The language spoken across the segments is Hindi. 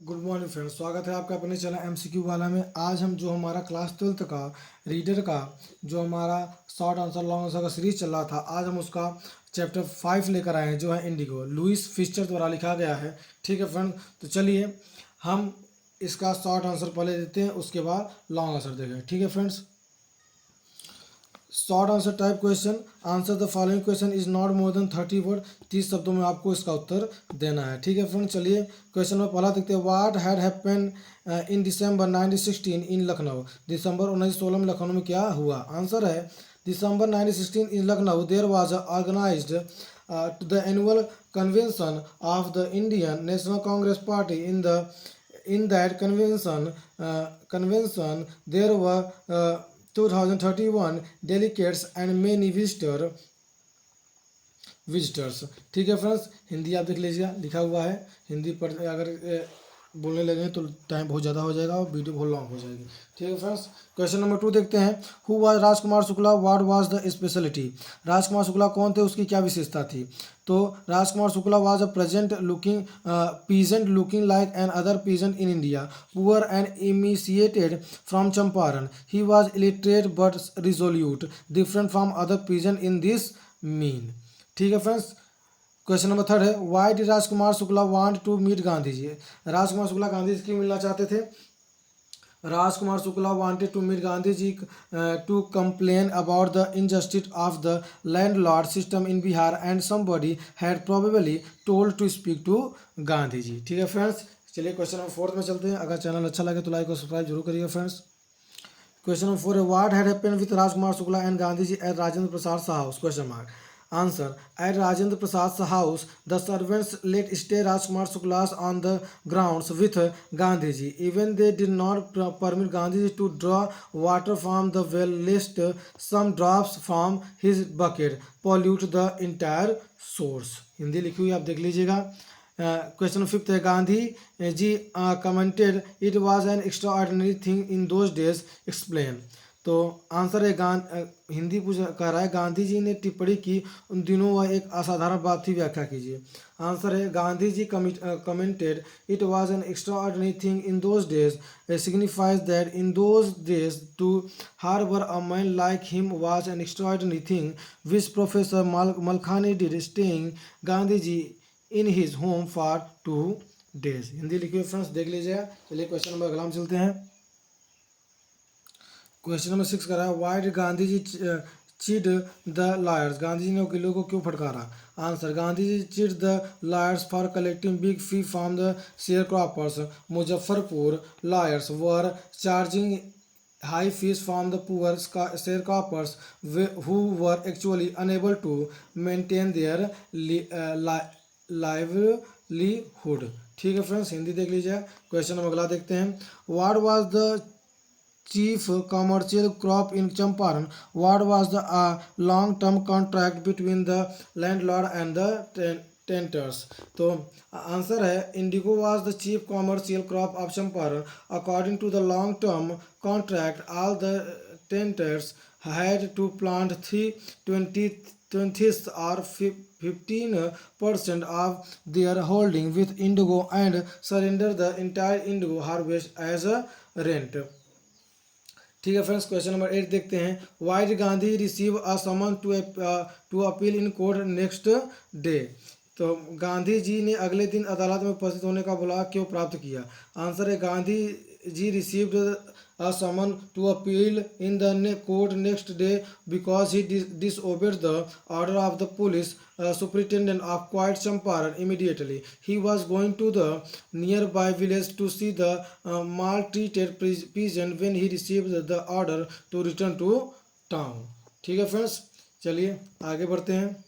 गुड मॉर्निंग फ्रेंड्स, स्वागत है आपका अपने चैनल एमसीक्यू वाला में। आज हम जो हमारा क्लास 12th का रीडर का जो हमारा शॉर्ट आंसर लॉन्ग आंसर का सीरीज चल रहा था, आज हम उसका चैप्टर 5 लेकर आए हैं, जो है इंडिगो, लुईस फिस्चर द्वारा लिखा गया है। ठीक है फ्रेंड, तो चलिए हम इसका शॉर्ट आंसर पहले देते हैं, उसके बाद लॉन्ग आंसर देखें। ठीक है friends, short answer type question, answer the following question is not more than 30 word. 30 शब्दों में आपको इसका उत्तर देना है। ठीक है फ्रेंड, चलिए क्वेश्चन में पहला देखते हैं। What had happen in December 1916 in Lucknow. December 1916 में लखनऊ में क्या हुआ? आंसर है December 1916 in Lucknow there was organised the annual convention of the Indian National Congress party in that convention there were 2031 delegates and many visitors। ठीक है फ्रेंड्स, हिंदी आप देख लीजिएगा, लिखा हुआ है। हिंदी पर अगर बोलने लगे तो टाइम बहुत ज़्यादा हो जाएगा और वीडियो बहुत लॉन्ग हो जाएगी। ठीक है फ्रेंड्स, क्वेश्चन नंबर 2 देखते हैं। Who was Rajkumar Shukla, what was the speciality. Rajkumar Shukla कौन थे, उसकी क्या विशेषता थी? तो Rajkumar Shukla was a peasant looking like another peasant in India, poor and emaciated from Champaran. He was illiterate but resolute, different from other peasant in this mean. ठीक है फ्रेंड्स, क्वेश्चन नंबर 3 है। Why did Rajkumar Shukla want to meet Gandhi ji. Rajkumar Shukla Gandhi जी क्यों मिलना चाहते थे? Rajkumar Shukla wanted to meet Gandhi ji to complain about the injustice of the landlord system in Bihar and somebody had probably told to speak to Gandhi ji. ठीक है फ्रेंड्स, चलिए क्वेश्चन नंबर 4 में चलते हैं। अगर चैनल अच्छा लगे तो लाइक और सब्सक्राइब जरूर करिएगा फ्रेंड्स। क्वेश्चन नंबर 4 है। What had happened with Rajkumar Shukla and Gandhi ji at Rajendra Prasad house? Question mark. Answer. At Rajendra Prasad's house, the servants let stay Rajkumar Shukla's on the grounds with Gandhiji. Even they did not permit Gandhiji to draw water from the well, lest some drops from his bucket pollute the entire source. Hindi लिखी हुई आप देख लीजिएगा। क्वेश्चन 5 है। Gandhi ji commented it was an extraordinary thing in those days, explain. तो आंसर है हिंदी कह रहा है गांधी जी ने टिप्पणी की उन दिनों वह एक असाधारण बात थी, व्याख्या कीजिए। आंसर है Gandhi ji commented it was an extraordinary thing in those days signifies that in those days to harbour a man like him was an extraordinary thing which professor Malkani did staying Gandhi ji in his home for 2 days। Hindi लिखी हुई फ्रेंड्स देख लीजिएगा। चलिए क्वेश्चन नंबर अगला में चलते हैं। क्वेश्चन नंबर 6 कर रहा है। Why did Gandhi ji chid the lawyers. Gandhi ji ने वकीलों को क्यों फटकारा? Answer. Gandhi ji chid the lawyers for collecting big fee from the sharecroppers. Muzaffarpur lawyers were charging high fees from the poor sharecroppers who were actually unable to maintain their livelihood। ठीक है फ्रेंड्स, हिंदी देख लीजिए। क्वेश्चन नंबर अगला देखते हैं। What was the chief commercial crop in Champaran? What was the long-term contract between the landlord and the tenants? तो आंसर है Indigo was the chief commercial crop of Champaran. According to the long-term contract, all the tenants had to plant 3/20 or 15% of their holding with indigo and surrender the entire indigo harvest as a rent। ठीक है फ्रेंड्स, क्वेश्चन नंबर 8 देखते हैं। Why did Gandhi receive a summon to appeal in court next day. तो गांधी जी ने अगले दिन अदालत में उपस्थित होने का बुलावा क्यों प्राप्त किया? आंसर है Gandhi ji received a summon to appeal in the court next day because he disobeyed the order of the police superintendent of Quiet Champaran immediately. He was going to the nearby village to see the maltreated peasant when he received the order to return to town। ठीक है फ्रेंड्स, चलिए आगे बढ़ते हैं।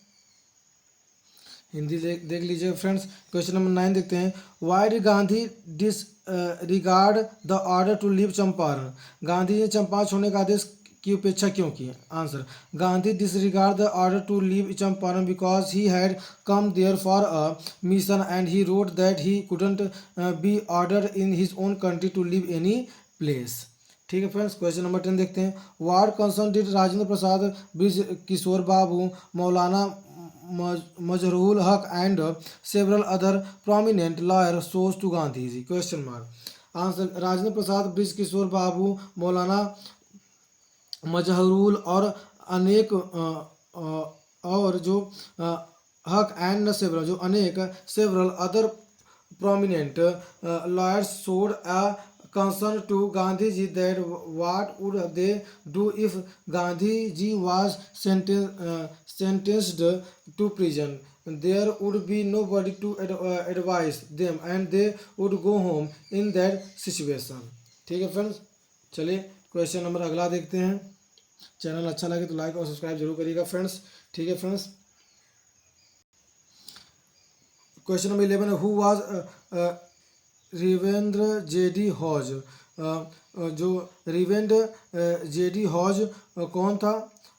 हिंदी देख लीजिए फ्रेंड्स। क्वेश्चन नंबर 9 देखते हैं। Why did Gandhi disregard the order to leave Champaran. Gandhi ने चंपारण छोड़ने का आदेश की उपेक्षा क्यों की? Answer. Gandhi disregard the order to leave Champaran because he had come there for a mission and he wrote that he couldn't be order in his own country to leave any place. ठीक है फ्रेंड्स, क्वेश्चन नंबर 10 देखते हैं। What concern did Rajendra Prasad, Brij Kishore Babu, Maulana Mazharul Haq and several other prominent lawyers source to Gandhiji? Question mark. Answer Rajendra Prasad, Brij Kishore Babu, Maulana Mazharul और अनेक और जो हक एंड सेवरल जो अनेक several other prominent lawyers showed a concern to Gandhiji that what would they do if Gandhiji was sentenced to prison. There would be nobody to advise them and they would go home in that situation. ठीक है फ्रेंड्स, चलिए क्वेश्चन नंबर अगला देखते हैं। चैनल अच्छा लगे तो लाइक और सब्सक्राइब जरूर करिएगा फ्रेंड्स। ठीक है फ्रेंड्स, क्वेश्चन नंबर 11 है, who was reverend J D Hodge. जो रिवेंद्र जेडी हॉज कौन था?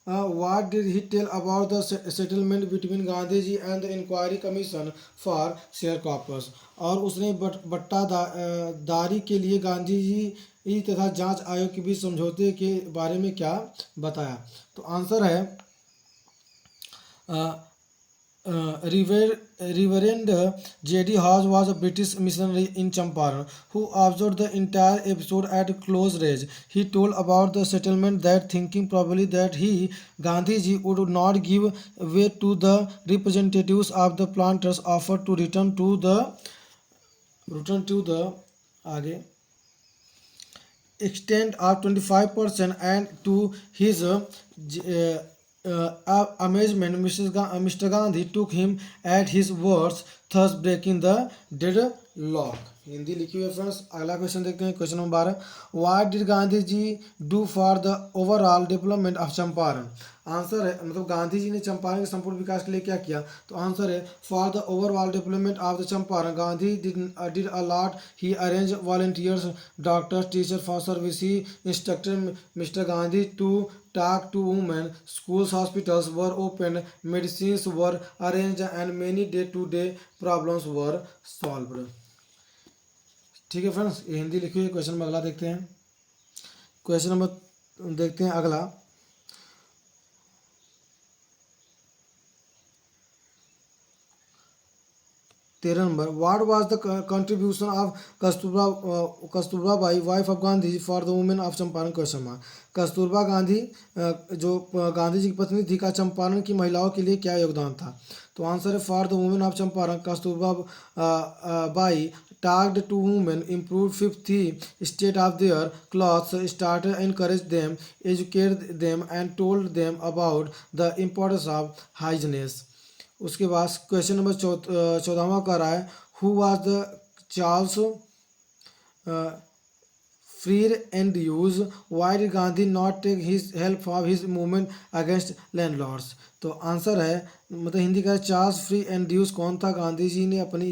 What did he tell about the settlement between Gandhi ji and the inquiry commission for sharecroppers. और उसने बट्टादारी के लिए गांधी जी तथा जांच आयोग के बीच समझौते के बारे में क्या बताया? तो आंसर है Reverend J.D. Hawes was a British missionary in Champaran who observed the entire episode at close range. He told about the settlement that thinking probably that Gandhiji, would not give way to the representatives of the planters offered to return to the आगे extent of 25% and to his amazement, Mr. Gandhi took him at his words, thus breaking the deadlock. Hindi लिखी हुई है फ्रेंड्स। अगला क्वेश्चन देखते हैं, question number 12, what did Gandhi ji do for the overall development of Champaran. Answer है मतलब गांधी जी ने चंपारण के संपूर्ण विकास के लिए क्या किया? तो आंसर है for the overall development of the Champaran Gandhi did a lot. He arrange volunteers, doctors, teacher for service. He instructed mister Gandhi to talk to women, schools, hospitals were opened, medicines were arranged and many day-to-day problems were solved. ठीक है फ्रेंड्स, ये हिंदी लिखी हुई है। क्वेश्चन नंबर अगला देखते हैं, क्वेश्चन नंबर देखते हैं अगला। तेरह number, what was the contribution of Kasturba by wife of Gandhi for the women of Champaran? Question mark. Kasturba Gandhi जो गांधी जी की पत्नी थी का चंपारण की महिलाओं के लिए क्या योगदान था? तो आंसर है for the women of Champaran Kasturba by talked to women, improved 50 state of their clothes, started encourage them, educated them and told them about the importance of hygiene. उसके बाद क्वेश्चन नंबर 14वां कर रहा है, who was the Charles Freer Andrews, why did Gandhi not take his help of his movement against landlords? तो आंसर है मतलब हिंदी का चार्ल्स फ्री एंड ड्यूज कौन था? गांधी जी ने अपनी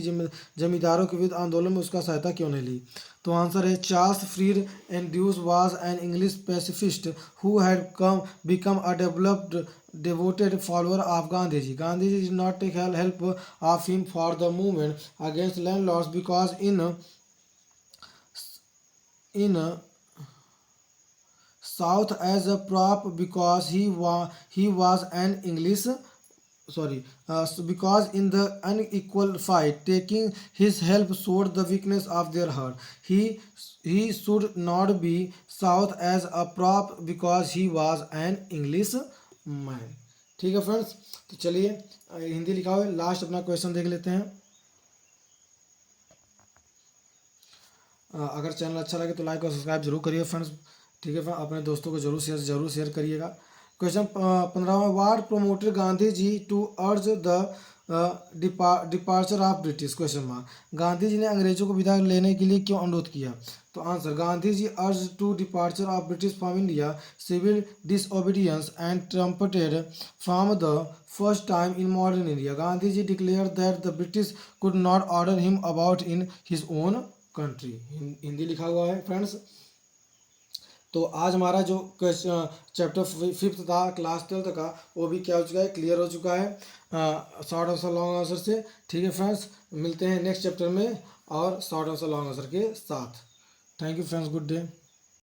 जमींदारों के विरुद्ध आंदोलन में उसका सहायता क्यों नहीं ली? तो आंसर है Charles Freer Andrews was an English pacifist who had become a devoted follower of Gandhiji. Gandhiji did not take help of him for the movement against landlords because in South as a prop because he was an English because in the unequal fight taking his help showed the weakness of their heart. He should not be South as a prop because he was an English man. ठीक है फ्रेंड्स, तो चलिए हिंदी लिखा हुआ है, लास्ट अपना क्वेश्चन देख लेते हैं। अगर चैनल अच्छा लगे तो लाइक और सब्सक्राइब जरूर करिए फ्रेंड्स। ठीक है फ्रेंड्स, अपने दोस्तों को जरूर शेयर करिएगा। क्वेश्चन 15वां, what promoted Gandhi ji to urge the departure of British? Question mark. Gandhi ji ने अंग्रेजों को विदा लेने के लिए क्यों अनुरोध किया? तो answer, Gandhi ji urge to departure of British from India, civil disobedience and trumpeted from the first time in modern India. Gandhi ji declare that the British could not order him about in his own country. Hindi लिखा हुआ है फ्रेंड्स। तो आज हमारा जो चैप्टर 5 था क्लास 12 का वो भी क्या हो चुका है, क्लियर हो चुका है शॉर्ट आंसर लॉन्ग आंसर से। ठीक है फ्रेंड्स, मिलते हैं नेक्स्ट चैप्टर में और शॉर्ट आंसर लॉन्ग आंसर के साथ। Thank you friends, good day.